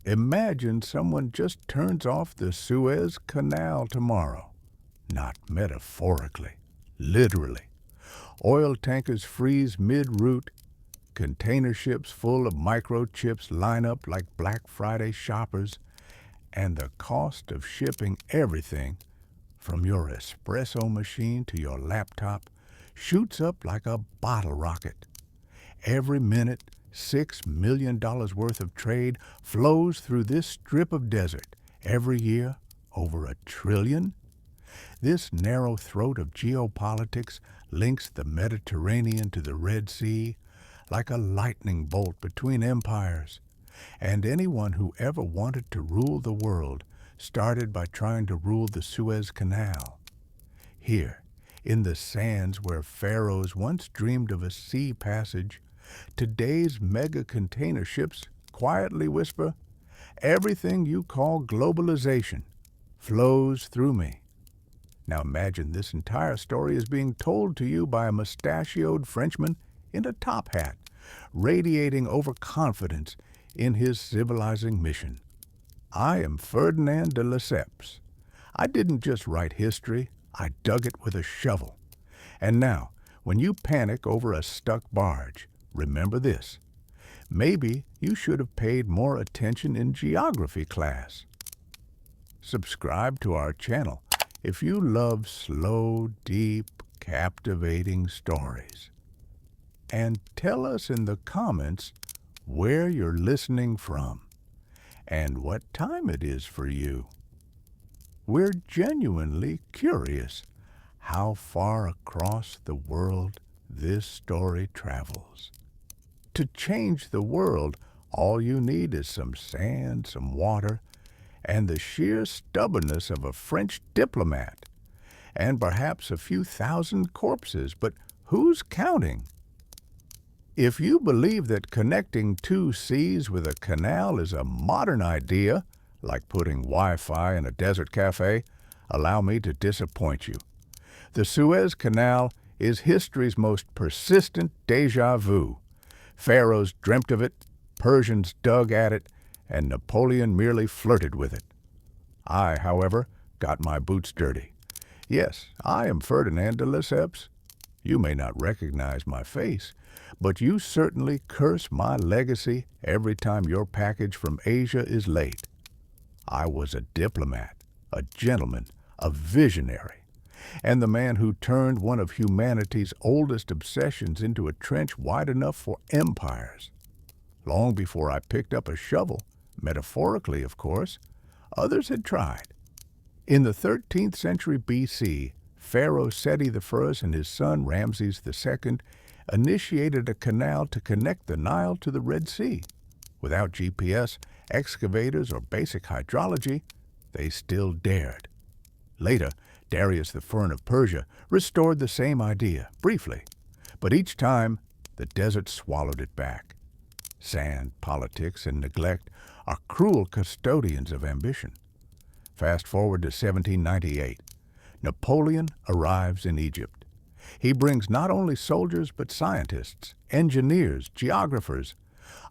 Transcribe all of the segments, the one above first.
Imagine someone just turns off the Suez Canal tomorrow. Not metaphorically, literally. Oil tankers freeze mid-route, container ships full of microchips line up like Black Friday shoppers, and the cost of shipping everything, from your espresso machine to your laptop, shoots up like a bottle rocket. Every minute, $6 million worth of trade flows through this strip of desert. Every year, over $1 trillion. This narrow throat of geopolitics links the Mediterranean to the Red Sea like a lightning bolt between empires. And anyone who ever wanted to rule the world started by trying to rule the Suez Canal. Here, in the sands where pharaohs once dreamed of a sea passage, today's mega container ships quietly whisper, "Everything you call globalization flows through me." Now imagine this entire story is being told to you by a mustachioed Frenchman in a top hat, radiating overconfidence in his civilizing mission. I am Ferdinand de Lesseps. I didn't just write history, I dug it with a shovel. And now, when you panic over a stuck barge, remember this. Maybe you should have paid more attention in geography class. Subscribe to our channel if you love slow, deep, captivating stories. And tell us in the comments where you're listening from and what time it is for you. We're genuinely curious how far across the world this story travels. To change the world, all you need is some sand, some water, and the sheer stubbornness of a French diplomat, and perhaps a few thousand corpses, but who's counting? If you believe that connecting two seas with a canal is a modern idea, like putting Wi-Fi in a desert cafe, allow me to disappoint you. The Suez Canal is history's most persistent déjà vu. Pharaohs dreamt of it, Persians dug at it, and Napoleon merely flirted with it. I, however, got my boots dirty. Yes, I am Ferdinand de Lesseps. You may not recognize my face, but you certainly curse my legacy every time your package from Asia is late. I was a diplomat, a gentleman, a visionary, and the man who turned one of humanity's oldest obsessions into a trench wide enough for empires. Long before I picked up a shovel, metaphorically of course, others had tried. In the 13th century BC, Pharaoh Seti I and his son Ramses II initiated a canal to connect the Nile to the Red Sea. Without GPS, excavators, or basic hydrology, they still dared. Later, Darius I of Persia restored the same idea, briefly, but each time the desert swallowed it back. Sand, politics, and neglect are cruel custodians of ambition. Fast forward to 1798. Napoleon arrives in Egypt. He brings not only soldiers but scientists, engineers, geographers,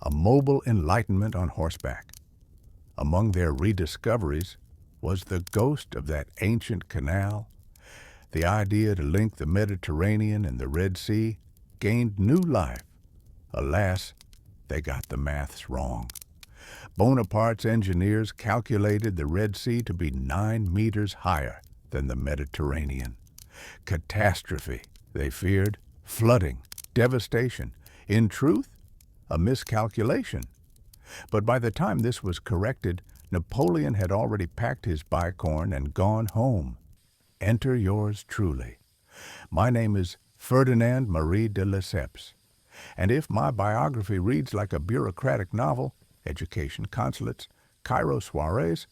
a mobile enlightenment on horseback. Among their rediscoveries was the ghost of that ancient canal. The idea to link the Mediterranean and the Red Sea gained new life. Alas, they got the maths wrong. Bonaparte's engineers calculated the Red Sea to be 9 meters higher than the Mediterranean. Catastrophe, they feared, flooding, devastation. In truth, a miscalculation. But by the time this was corrected, Napoleon had already packed his bicorn and gone home. Enter yours truly. My name is Ferdinand Marie de Lesseps, and if my biography reads like a bureaucratic novel, education consulates, Cairo soirees,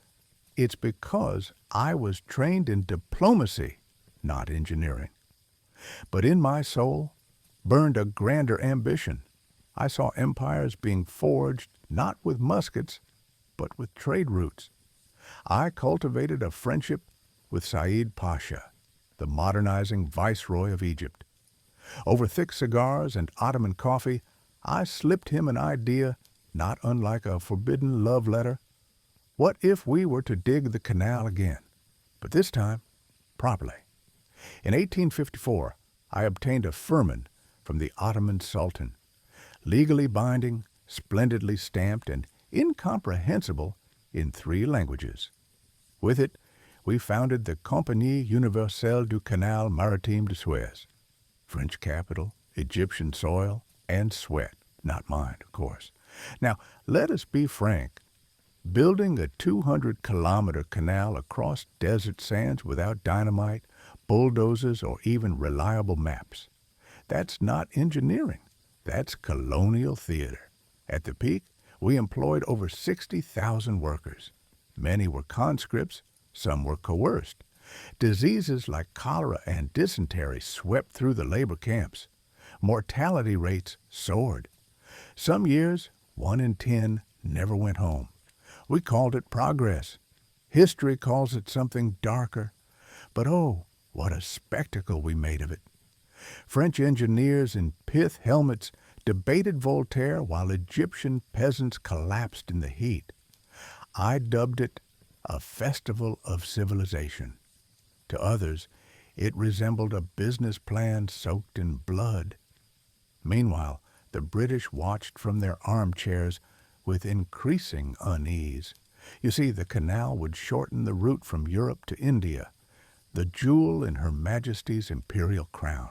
it's because I was trained in diplomacy, not engineering. But in my soul burned a grander ambition. I saw empires being forged not with muskets, but with trade routes. I cultivated a friendship with Said Pasha, the modernizing viceroy of Egypt. Over thick cigars and Ottoman coffee, I slipped him an idea not unlike a forbidden love letter What if we were to dig the canal again, but this time properly? In 1854, I obtained a firman from the Ottoman Sultan, legally binding, splendidly stamped, and incomprehensible in 3 languages. With it, we founded the Compagnie Universelle du Canal Maritime de Suez. French capital, Egyptian soil, and sweat. Not mine, of course. Now, let us be frank. Building a 200-kilometer canal across desert sands without dynamite, bulldozers, or even reliable maps, that's not engineering. That's colonial theater. At the peak, we employed over 60,000 workers. Many were conscripts, some were coerced. Diseases like cholera and dysentery swept through the labor camps. Mortality rates soared. Some years, 1 in 10 never went home. We called it progress. History calls it something darker. But oh, what a spectacle we made of it. French engineers in pith helmets debated Voltaire while Egyptian peasants collapsed in the heat. I dubbed it a festival of civilization. To others, it resembled a business plan soaked in blood. Meanwhile, the British watched from their armchairs with increasing unease. You see, the canal would shorten the route from Europe to India, the jewel in Her Majesty's imperial crown.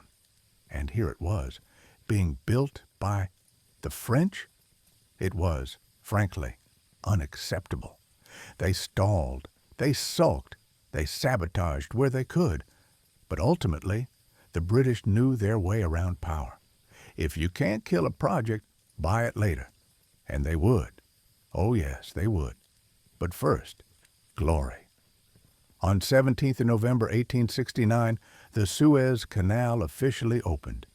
And here it was, being built by the French. It was, frankly, unacceptable. They stalled, they sulked, they sabotaged where they could. But ultimately, the British knew their way around power. If you can't kill a project, buy it later. And they would. Oh yes, they would. But first, glory. On 17th of November 1869, the Suez Canal officially opened.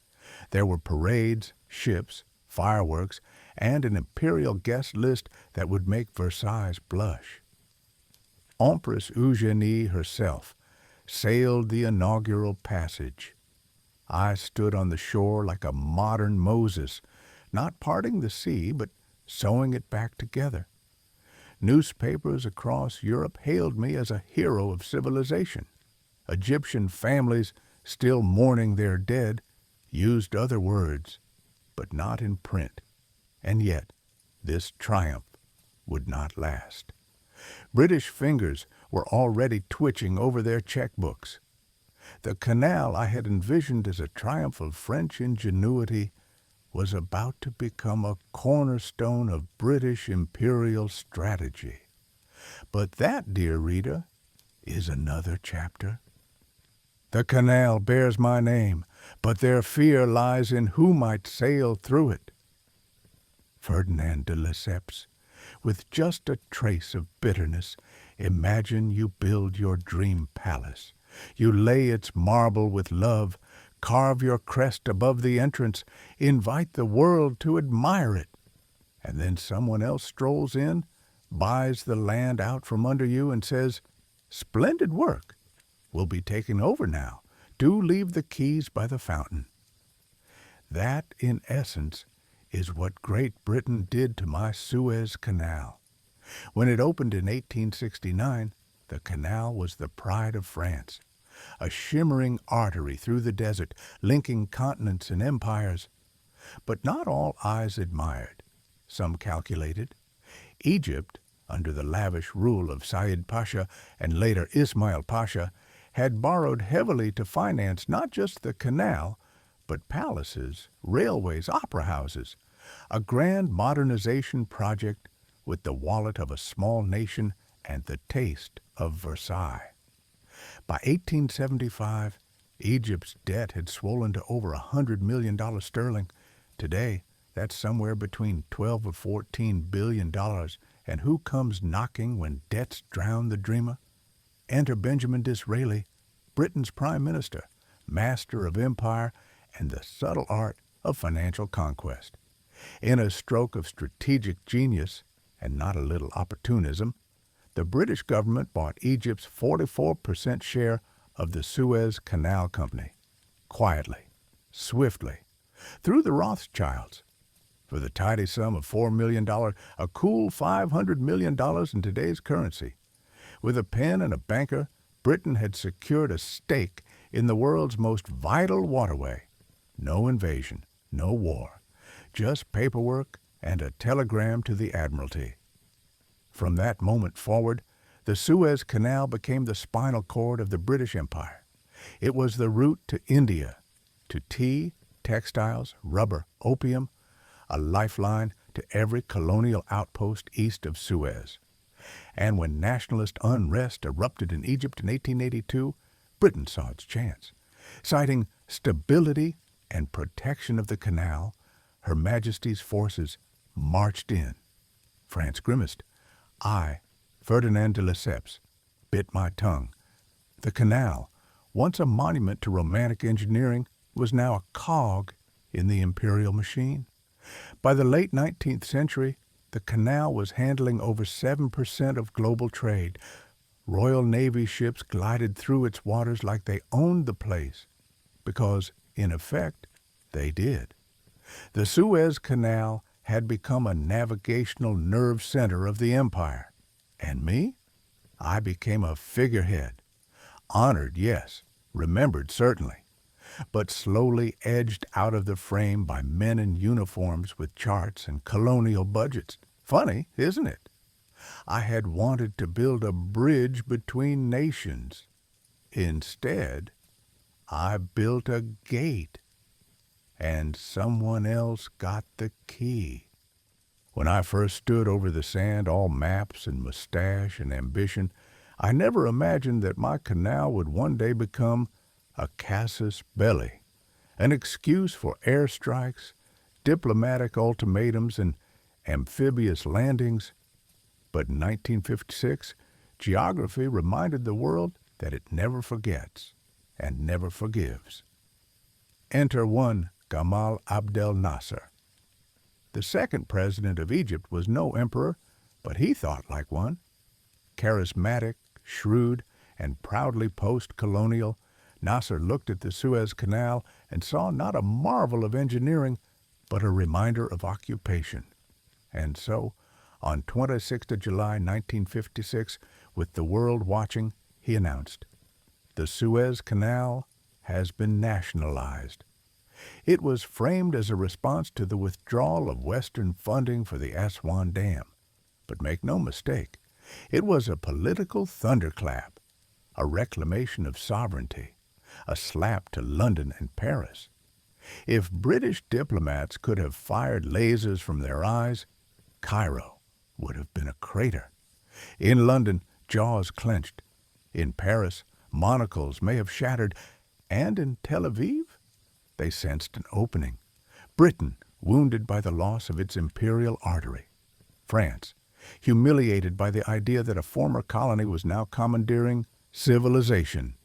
There were parades, ships, fireworks, and an imperial guest list that would make Versailles blush. Empress Eugénie herself sailed the inaugural passage. I stood on the shore like a modern Moses, not parting the sea, but sewing it back together. Newspapers across Europe hailed me as a hero of civilization. Egyptian families, still mourning their dead, used other words, but not in print. And yet, this triumph would not last. British fingers were already twitching over their checkbooks. The canal I had envisioned as a triumph of French ingenuity was about to become a cornerstone of British imperial strategy. But that, dear reader, is another chapter. The canal bears my name, but their fear lies in who might sail through it. Ferdinand de Lesseps, with just a trace of bitterness, imagine you build your dream palace. You lay its marble with love, carve your crest above the entrance, invite the world to admire it. And then someone else strolls in, buys the land out from under you and says, "Splendid work. We'll be taking over now. Do leave the keys by the fountain." That, in essence, is what Great Britain did to my Suez Canal. When it opened in 1869, the canal was the pride of France, a shimmering artery through the desert, linking continents and empires. But not all eyes admired. Some calculated. Egypt, under the lavish rule of Said Pasha and later Ismail Pasha, had borrowed heavily to finance not just the canal, but palaces, railways, opera houses, a grand modernization project with the wallet of a small nation and the taste of Versailles. By 1875, Egypt's debt had swollen to over $100 million sterling. Today, that's somewhere between $12 or $14 billion. And who comes knocking when debts drown the dreamer? Enter Benjamin Disraeli, Britain's Prime Minister, master of empire and the subtle art of financial conquest. In a stroke of strategic genius, and not a little opportunism, the British government bought Egypt's 44% share of the Suez Canal Company, quietly, swiftly, through the Rothschilds. For the tidy sum of $4 million, a cool $500 million in today's currency. With a pen and a banker, Britain had secured a stake in the world's most vital waterway. No invasion, no war, just paperwork and a telegram to the Admiralty. From that moment forward, the Suez Canal became the spinal cord of the British Empire. It was the route to India, to tea, textiles, rubber, opium, a lifeline to every colonial outpost east of Suez. And when nationalist unrest erupted in Egypt in 1882, Britain saw its chance. Citing stability and protection of the canal, Her Majesty's forces marched in. France grimaced. I, Ferdinand de Lesseps, bit my tongue. The canal, once a monument to romantic engineering, was now a cog in the imperial machine. By the late 19th century, the canal was handling over 7% of global trade. Royal Navy ships glided through its waters like they owned the place, because, in effect, they did. The Suez Canal had become a navigational nerve center of the empire. And me? I became a figurehead. Honored, yes. Remembered, certainly. But slowly edged out of the frame by men in uniforms with charts and colonial budgets. Funny, isn't it? I had wanted to build a bridge between nations. Instead, I built a gate, and someone else got the key. When I first stood over the sand, all maps and mustache and ambition, I never imagined that my canal would one day become a casus belli, an excuse for airstrikes, diplomatic ultimatums, and amphibious landings. But in 1956, geography reminded the world that it never forgets and never forgives. Enter one Gamal Abdel Nasser. The second president of Egypt was no emperor, but he thought like one. Charismatic, shrewd, and proudly post-colonial, Nasser looked at the Suez Canal and saw not a marvel of engineering, but a reminder of occupation. And so, on 26th of July 1956, with the world watching, he announced, "The Suez Canal has been nationalized." It was framed as a response to the withdrawal of Western funding for the Aswan Dam. But make no mistake, it was a political thunderclap, a reclamation of sovereignty, a slap to London and Paris. If British diplomats could have fired lasers from their eyes, Cairo would have been a crater. In London, jaws clenched. In Paris, monocles may have shattered. And in Tel Aviv, they sensed an opening. Britain, wounded by the loss of its imperial artery. France, humiliated by the idea that a former colony was now commandeering civilization.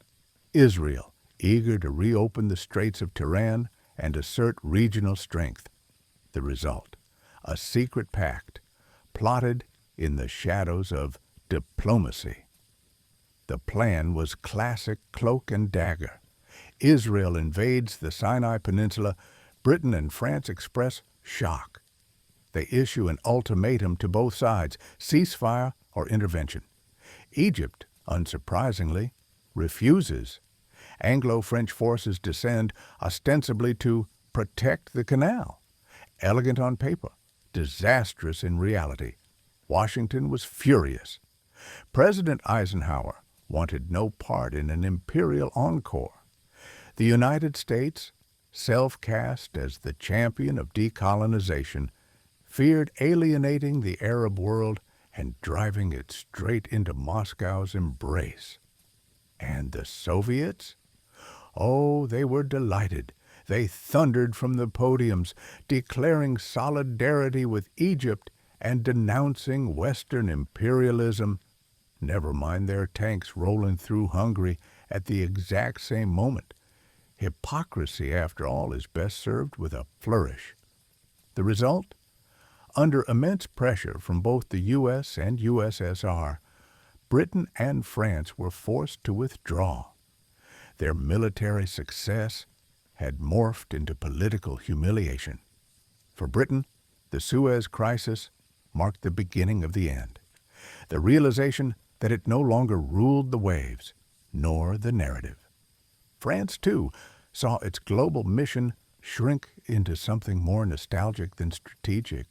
Israel, eager to reopen the Straits of Tiran and assert regional strength. The result, a secret pact, plotted in the shadows of diplomacy. The plan was classic cloak and dagger. Israel invades the Sinai Peninsula. Britain and France express shock. They issue an ultimatum to both sides, ceasefire or intervention. Egypt, unsurprisingly, refuses. Anglo-French forces descend, ostensibly to protect the canal. Elegant on paper, disastrous in reality. Washington was furious. President Eisenhower wanted no part in an imperial encore. The United States, self-cast as the champion of decolonization, feared alienating the Arab world and driving it straight into Moscow's embrace. And the Soviets? Oh, they were delighted. They thundered from the podiums, declaring solidarity with Egypt and denouncing Western imperialism. Never mind their tanks rolling through Hungary at the exact same moment. Hypocrisy, after all, is best served with a flourish. The result? Under immense pressure from both the U.S. and USSR, Britain and France were forced to withdraw. Their military success had morphed into political humiliation. For Britain, The Suez Crisis marked the beginning of the end. The realization that it no longer ruled the waves, nor the narrative. France, too, saw its global mission shrink into something more nostalgic than strategic.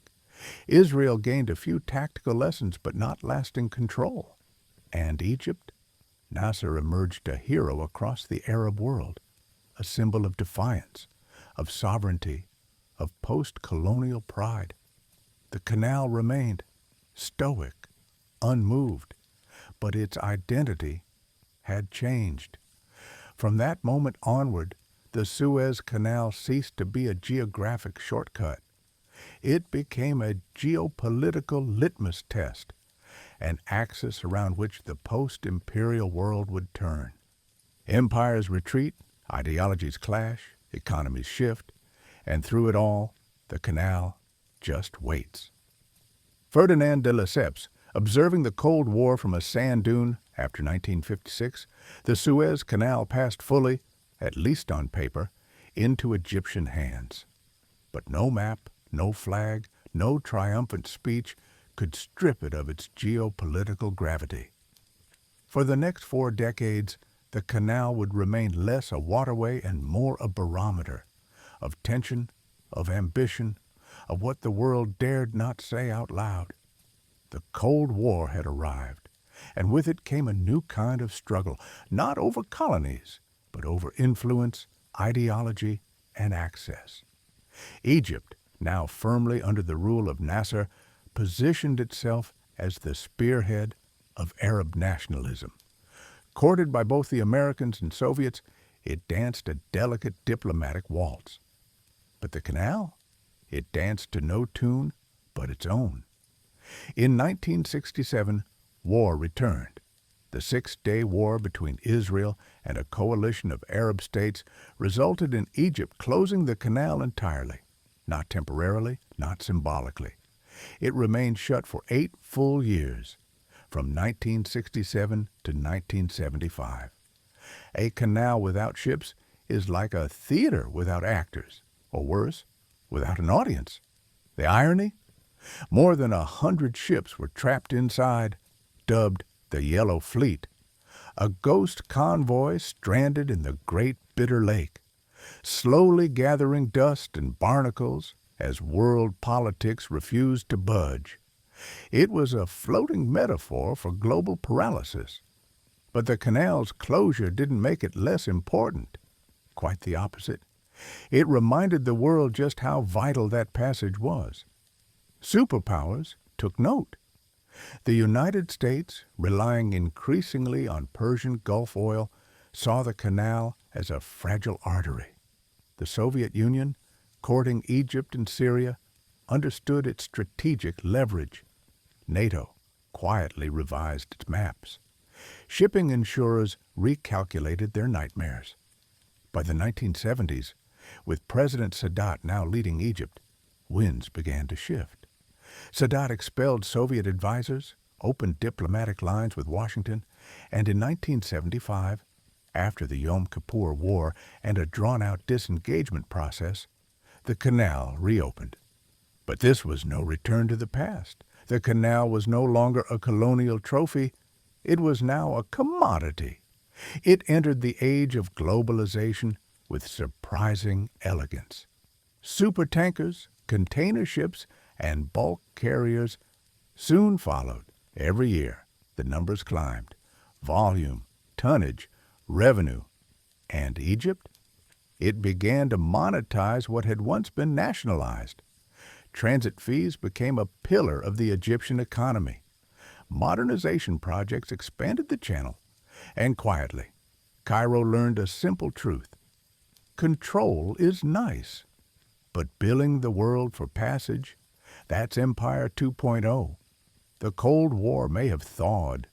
Israel gained a few tactical lessons, but not lasting control. And Egypt? Nasser emerged a hero across the Arab world, a symbol of defiance, of sovereignty, of post-colonial pride. The canal remained stoic, unmoved, but its identity had changed. From that moment onward, the Suez Canal ceased to be a geographic shortcut. It became a geopolitical litmus test, an axis around which the post-imperial world would turn. Empires retreat, ideologies clash, economies shift, and through it all, the canal just waits. Ferdinand de Lesseps, observing the Cold War from a sand dune after 1956, the Suez Canal passed fully, at least on paper, into Egyptian hands. But no map, no flag, no triumphant speech could strip it of its geopolitical gravity. For the next 4 decades, the canal would remain less a waterway and more a barometer of tension, of ambition, of what the world dared not say out loud. The Cold War had arrived, and with it came a new kind of struggle, not over colonies, but over influence, ideology, and access. Egypt, now firmly under the rule of Nasser, positioned itself as the spearhead of Arab nationalism. Courted by both the Americans and Soviets, it danced a delicate diplomatic waltz. But the canal? It danced to no tune but its own. In 1967, war returned. The 6-day war between Israel and a coalition of Arab states resulted in Egypt closing the canal entirely, not temporarily, not symbolically. It remained shut for 8 full years, from 1967 to 1975. A canal without ships is like a theater without actors, or worse, without an audience. The irony? More than 100 ships were trapped inside, dubbed the Yellow Fleet, a ghost convoy stranded in the Great Bitter Lake, slowly gathering dust and barnacles as world politics refused to budge. It was a floating metaphor for global paralysis. But the canal's closure didn't make it less important. Quite the opposite. It reminded the world just how vital that passage was. Superpowers took note. The United States, relying increasingly on Persian Gulf oil, saw the canal as a fragile artery. The Soviet Union, courting Egypt and Syria, understood its strategic leverage. NATO quietly revised its maps. Shipping insurers recalculated their nightmares. By the 1970s, with President Sadat now leading Egypt, winds began to shift. Sadat expelled Soviet advisors, opened diplomatic lines with Washington, and in 1975, after the Yom Kippur War and a drawn-out disengagement process, the canal reopened. But this was no return to the past. The canal was no longer a colonial trophy. It was now a commodity. It entered the age of globalization with surprising elegance. Supertankers, container ships, and bulk carriers soon followed. Every year, the numbers climbed. Volume, tonnage, revenue. And Egypt? It began to monetize what had once been nationalized. Transit fees became a pillar of the Egyptian economy. Modernization projects expanded the channel. And quietly, Cairo learned a simple truth. Control is nice, but billing the world for passage, that's Empire 2.0. The Cold War may have thawed.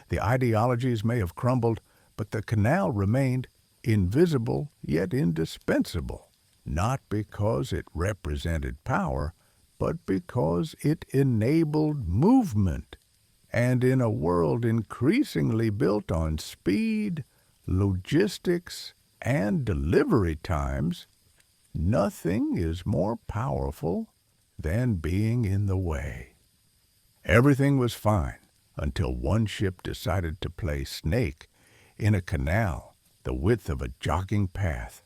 The ideologies may have crumbled, but the canal remained invisible yet indispensable, not because it represented power, but because it enabled movement. And in a world increasingly built on speed, logistics, and delivery times, nothing is more powerful than being in the way. Everything was fine until one ship decided to play snake in a canal the width of a jogging path.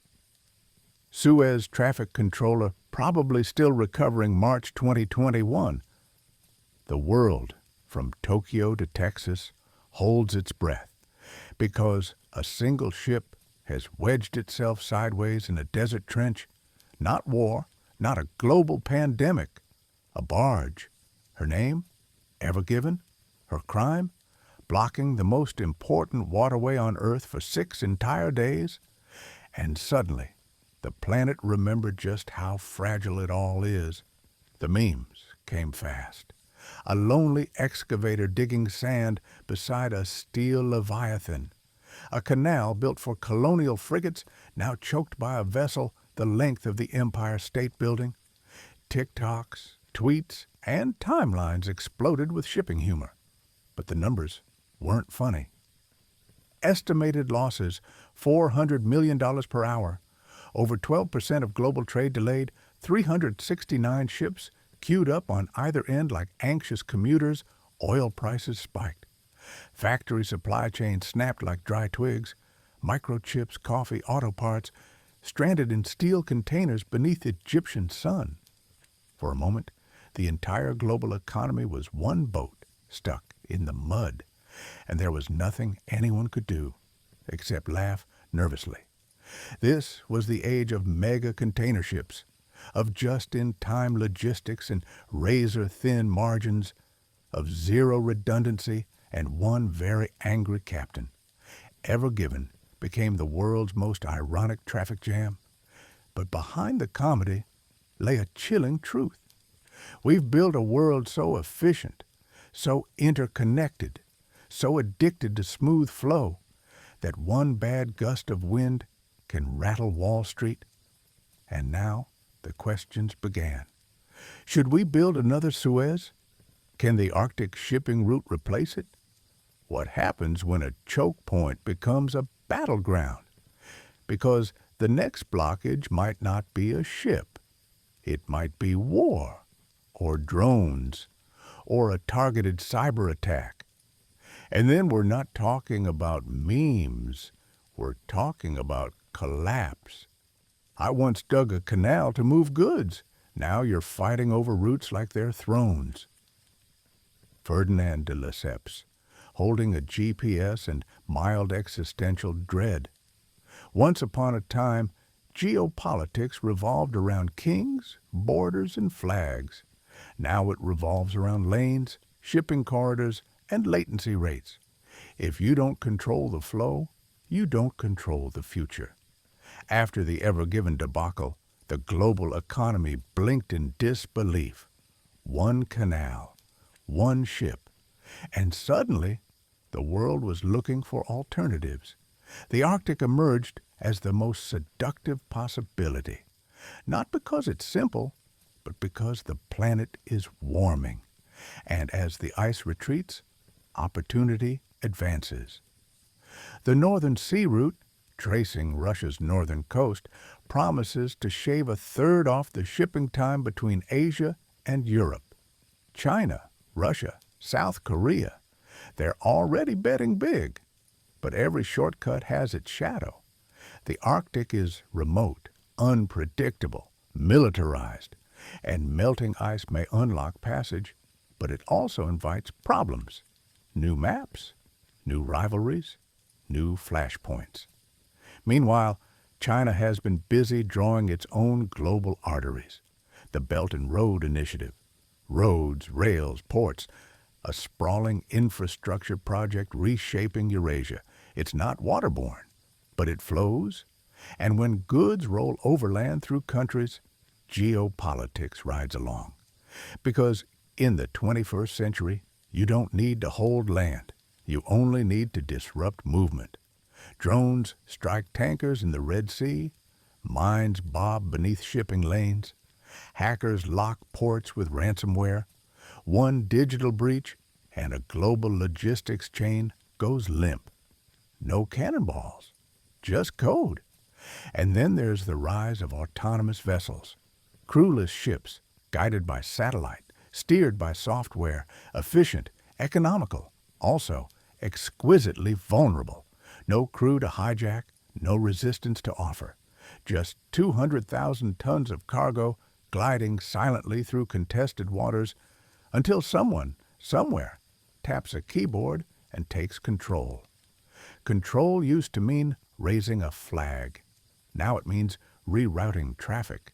Suez traffic controller probably still recovering March 2021. The world, from Tokyo to Texas, holds its breath because a single ship has wedged itself sideways in a desert trench. Not war, not a global pandemic. A barge. Her name? Ever Given? Her crime? Blocking the most important waterway on Earth for 6 entire days? And suddenly, the planet remembered just how fragile it all is. The memes came fast. A lonely excavator digging sand beside a steel leviathan. A canal built for colonial frigates now choked by a vessel the length of the Empire State Building. TikToks, tweets, and timelines exploded with shipping humor. But the numbers weren't funny. Estimated losses, $400 million per hour. Over 12% of global trade delayed, 369 ships queued up on either end like anxious commuters, oil prices spiked. Factory supply chains snapped like dry twigs, microchips, coffee, auto parts, stranded in steel containers beneath Egyptian sun. For a moment, the entire global economy was one boat stuck in the mud, and there was nothing anyone could do except laugh nervously. This was the age of mega container ships, of just-in-time logistics and razor-thin margins, of zero redundancy and one very angry captain. Ever Given became the world's most ironic traffic jam. But behind the comedy lay a chilling truth. We've built a world so efficient, so interconnected, so addicted to smooth flow, that one bad gust of wind can rattle Wall Street. And now the questions began. Should we build another Suez? Can the Arctic shipping route replace it? What happens when a choke point becomes a battleground? Because the next blockage might not be a ship. It might be war, or drones, or a targeted cyber attack. And then we're not talking about memes. We're talking about collapse. I once dug a canal to move goods. Now you're fighting over routes like they're thrones. Ferdinand de Lesseps, holding a GPS and mild existential dread. Once upon a time, geopolitics revolved around kings, borders, and flags. Now it revolves around lanes, shipping corridors, and latency rates. If you don't control the flow, you don't control the future. After the Ever Given debacle, the global economy blinked in disbelief. One canal, one ship, and suddenly the world was looking for alternatives. The Arctic emerged as the most seductive possibility, not because it's simple, but because the planet is warming. And as the ice retreats, opportunity advances. The Northern Sea Route, tracing Russia's northern coast, promises to shave a third off the shipping time between Asia and Europe. China, Russia, South Korea, they're already betting big. But every shortcut has its shadow. The Arctic is remote, unpredictable, militarized, and melting ice may unlock passage, but it also invites problems. New maps, new rivalries, new flashpoints. Meanwhile, China has been busy drawing its own global arteries. The Belt and Road Initiative, roads, rails, ports, a sprawling infrastructure project reshaping Eurasia. It's not waterborne, but it flows. And when goods roll overland through countries, geopolitics rides along. Because in the 21st century, you don't need to hold land. You only need to disrupt movement. Drones strike tankers in the Red Sea. Mines bob beneath shipping lanes. Hackers lock ports with ransomware. One digital breach, and a global logistics chain goes limp. No cannonballs, just code. And then there's the rise of autonomous vessels, crewless ships guided by satellite, steered by software, efficient, economical, also exquisitely vulnerable. No crew to hijack, no resistance to offer. Just 200,000 tons of cargo gliding silently through contested waters until someone, somewhere, taps a keyboard and takes control. Control used to mean raising a flag. Now it means rerouting traffic.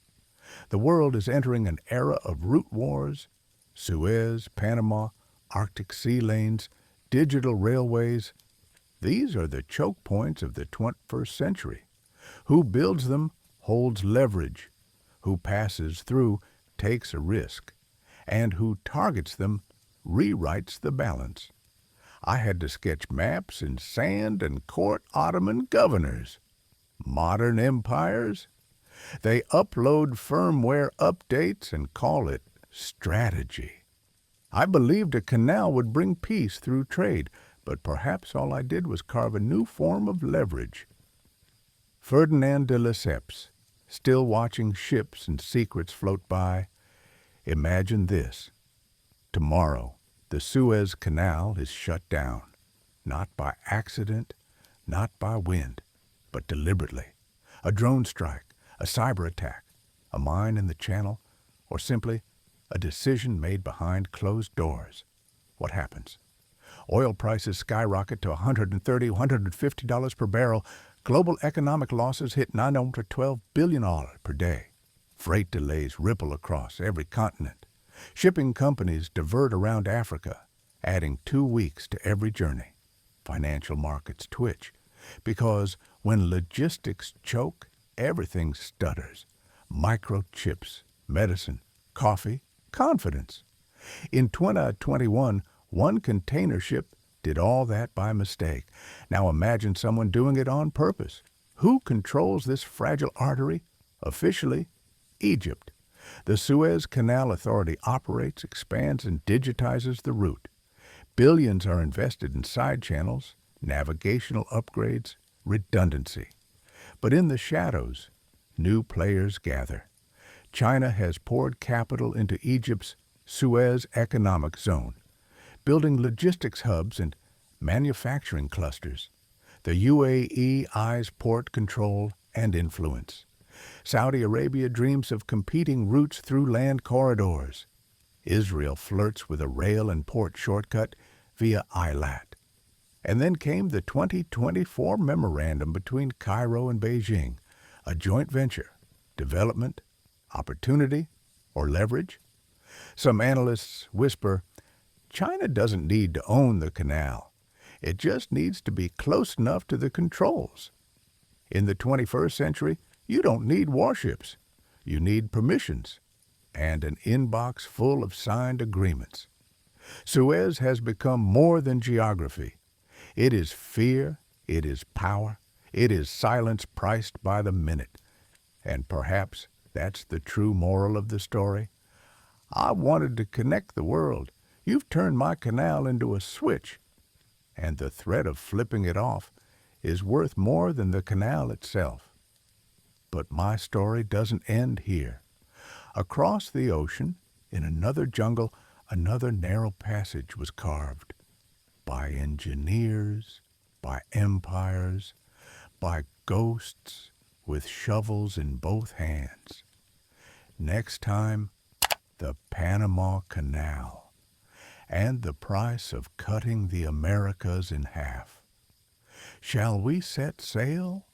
The world is entering an era of route wars. Suez, Panama, Arctic sea lanes, digital railways. These are the choke points of the 21st century. Who builds them holds leverage. Who passes through takes a risk. And who targets them rewrites the balance. I had to sketch maps in sand and court Ottoman governors. Modern empires? They upload firmware updates and call it strategy. I believed a canal would bring peace through trade, but perhaps all I did was carve a new form of leverage. Ferdinand de Lesseps, still watching ships and secrets float by. Imagine this. Tomorrow, the Suez Canal is shut down, not by accident, not by wind, but deliberately. A drone strike, a cyber attack, a mine in the channel, or simply a decision made behind closed doors. What happens? Oil prices skyrocket to $130, $150 per barrel. Global economic losses hit $912 billion per day. Freight delays ripple across every continent. Shipping companies divert around Africa, adding 2 weeks to every journey. Financial markets twitch, because when logistics choke, everything stutters. Microchips, medicine, coffee, confidence. In 2021, one container ship did all that by mistake. Now imagine someone doing it on purpose. Who controls this fragile artery? Officially, Egypt. The Suez Canal Authority operates, expands, and digitizes the route. Billions are invested in side channels, navigational upgrades, redundancy. But in the shadows, new players gather. China has poured capital into Egypt's Suez Economic Zone, building logistics hubs and manufacturing clusters. The UAE eyes port control and influence. Saudi Arabia dreams of competing routes through land corridors. Israel flirts with a rail and port shortcut via Eilat. And then came the 2024 memorandum between Cairo and Beijing, a joint venture, development, opportunity, or leverage. Some analysts whisper, China doesn't need to own the canal. It just needs to be close enough to the controls. In the 21st century, you don't need warships. You need permissions and an inbox full of signed agreements. Suez has become more than geography. It is fear, it is power, it is silence priced by the minute. And perhaps that's the true moral of the story. I wanted to connect the world. You've turned my canal into a switch. And the threat of flipping it off is worth more than the canal itself. But my story doesn't end here. Across the ocean, in another jungle, another narrow passage was carved. By engineers, by empires, by ghosts with shovels in both hands. Next time, the Panama Canal, and the price of cutting the Americas in half. Shall we set sail